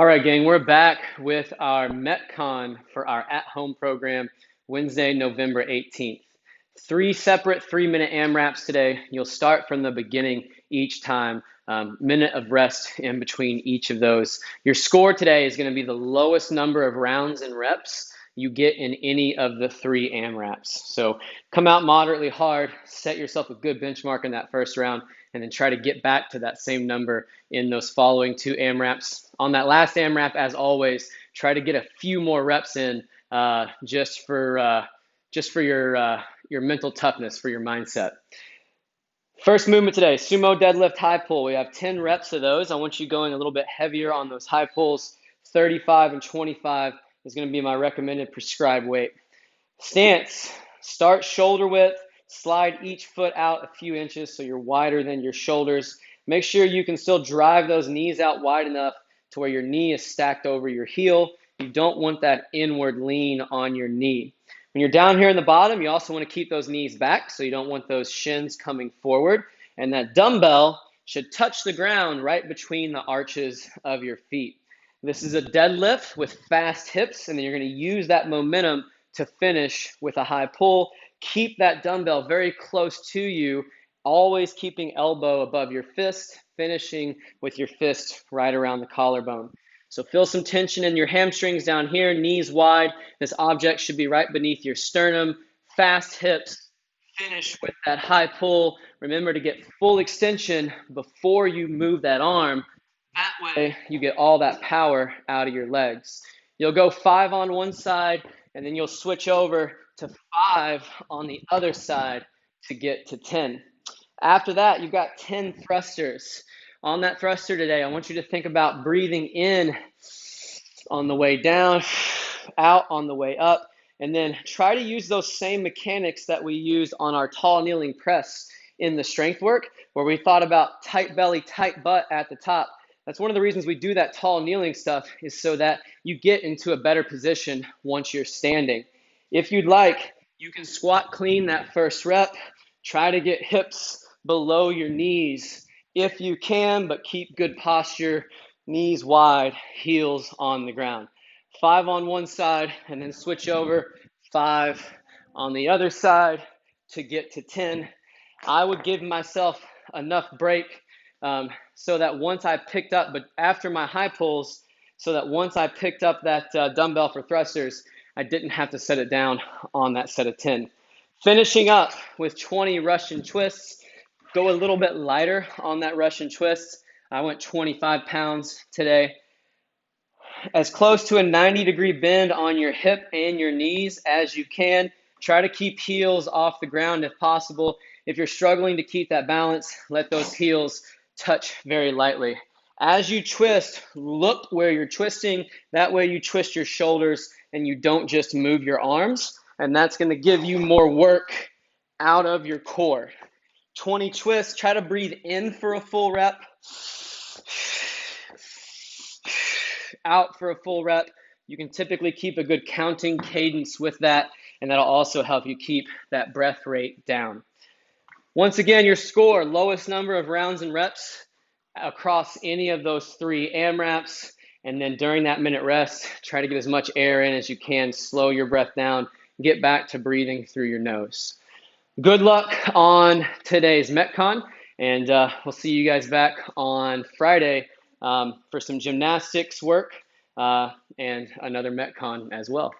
All right, gang, we're back with our Metcon for our at-home program, Wednesday, November 18th. Three separate 3-minute AMRAPs today. You'll start from the beginning each time, minute of rest in between each of those. Your score today is going to be the lowest number of rounds and reps you get in any of the three AMRAPs. So come out moderately hard, set yourself a good benchmark in that first round, and then try to get back to that same number in those following two AMRAPs. On that last AMRAP, as always, try to get a few more reps in just for your mental toughness, for your mindset. First movement today, sumo deadlift high pull. We have 10 reps of those. I want you going a little bit heavier on those high pulls. 35 and 25 is going to be my recommended prescribed weight. Stance, start shoulder width, slide each foot out a few inches so you're wider than your shoulders. Make sure you can still drive those knees out wide enough to where your knee is stacked over your heel. You don't want that inward lean on your knee. When you're down here in the bottom, you also want to keep those knees back, so you don't want those shins coming forward. And that dumbbell should touch the ground right between the arches of your feet. This is a deadlift with fast hips, and then you're going to use that momentum to finish with a high pull. Keep that dumbbell very close to you, always keeping elbow above your fist, finishing with your fist right around the collarbone. So feel some tension in your hamstrings down here, knees wide. This object should be right beneath your sternum. Fast hips. Finish with that high pull. Remember to get full extension before you move that arm. That way you get all that power out of your legs. You'll go 5 on one side, and then you'll switch over to 5 on the other side to get to 10. After that, you've got 10 thrusters. On that thruster today, I want you to think about breathing in on the way down, out on the way up, and then try to use those same mechanics that we used on our tall kneeling press in the strength work, where we thought about tight belly, tight butt at the top. That's one of the reasons we do that tall kneeling stuff, is so that you get into a better position once you're standing. If you'd like, you can squat clean that first rep. Try to get hips below your knees if you can, but keep good posture, knees wide, heels on the ground. 5 on one side, and then switch over, 5 on the other side to get to 10. I would give myself enough break so that once I picked up, but after my high pulls, so that once I picked up that dumbbell for thrusters, I didn't have to set it down on that set of 10. Finishing up with 20 Russian twists. Go a little bit lighter on that Russian twist. I went 25 pounds today. As close to a 90-degree bend on your hip and your knees as you can. Try to keep heels off the ground if possible. If you're struggling to keep that balance, let those heels touch very lightly. As you twist, look where you're twisting. That way you twist your shoulders and you don't just move your arms. And that's going to give you more work out of your core. 20 twists. Try to breathe in for a full rep. Out for a full rep. You can typically keep a good counting cadence with that, and that'll also help you keep that breath rate down. Once again, your score, lowest number of rounds and reps across any of those three AMRAPs, and then during that minute rest, try to get as much air in as you can, slow your breath down, get back to breathing through your nose. Good luck on today's Metcon, and we'll see you guys back on Friday for some gymnastics work and another Metcon as well.